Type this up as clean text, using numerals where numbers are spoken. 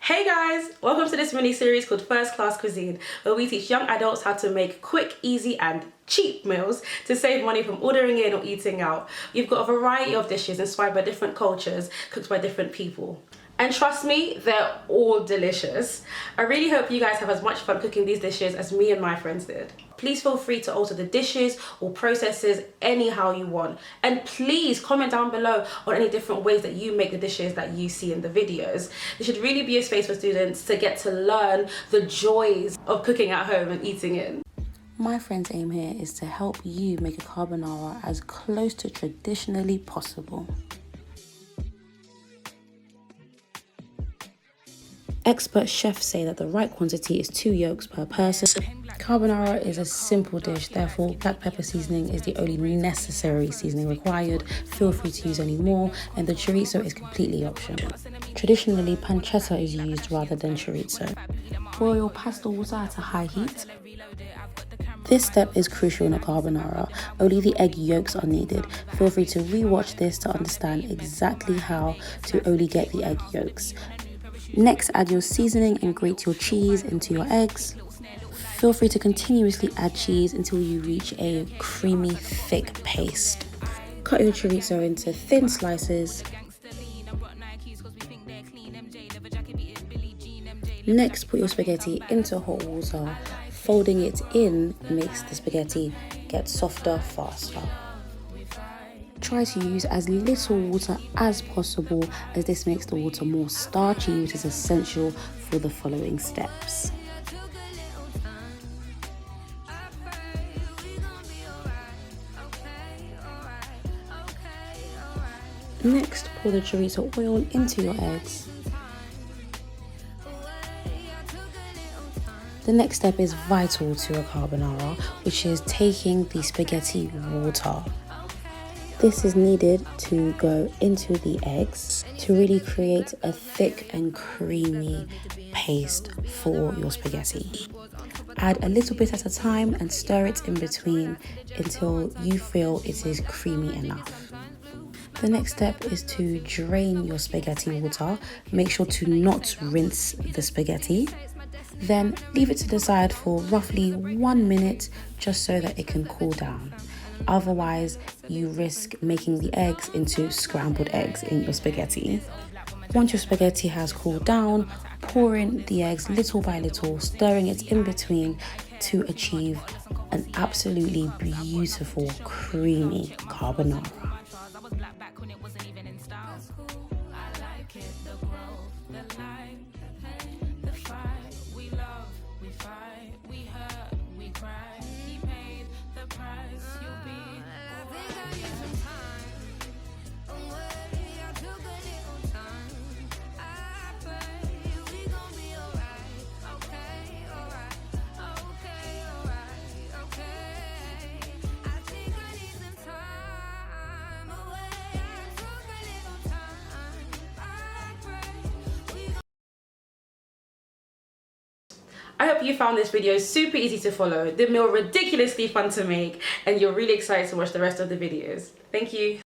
Hey guys, welcome to this mini series called First Class Cuisine, where we teach young adults how to make quick, easy and cheap meals to save money from ordering in or eating out. We've got a variety of dishes inspired by different cultures, cooked by different people. And trust me, they're all delicious. I really hope you guys have as much fun cooking these dishes as me and my friends did. Please feel free to alter the dishes or processes anyhow you want. And please comment down below on any different ways that you make the dishes that you see in the videos. This should really be a space for students to get to learn the joys of cooking at home and eating in. My friend's aim here is to help you make a carbonara as close to traditionally possible. Expert chefs say that the right quantity is 2 yolks per person. Carbonara is a simple dish, therefore black pepper seasoning is the only necessary seasoning required. Feel free to use any more, and the chorizo is completely optional. Traditionally, pancetta is used rather than chorizo. Boil pasta water at a high heat. This step is crucial in a carbonara. Only the egg yolks are needed. Feel free to rewatch this to understand exactly how to only get the egg yolks. Next, add your seasoning and grate your cheese into your eggs. Feel free to continuously add cheese until you reach a creamy, thick paste. Cut your chorizo into thin slices. Next, put your spaghetti into hot water. Folding it in makes the spaghetti get softer faster. Try to use as little water as possible, as this makes the water more starchy, which is essential for the following steps. Next, pour the chorizo oil into your eggs. The next step is vital to a carbonara, which is taking the spaghetti water. This is needed to go into the eggs to really create a thick and creamy paste for your spaghetti. Add a little bit at a time and stir it in between until you feel it is creamy enough. The next step is to drain your spaghetti water. Make sure to not rinse the spaghetti. Then leave it to the side for roughly 1 minute just so that it can cool down. Otherwise, you risk making the eggs into scrambled eggs in your spaghetti. Once your spaghetti has cooled down, pour in the eggs little by little, stirring it in between to achieve an absolutely beautiful, creamy carbonara. I hope you found this video super easy to follow, the meal ridiculously fun to make, and you're really excited to watch the rest of the videos. Thank you.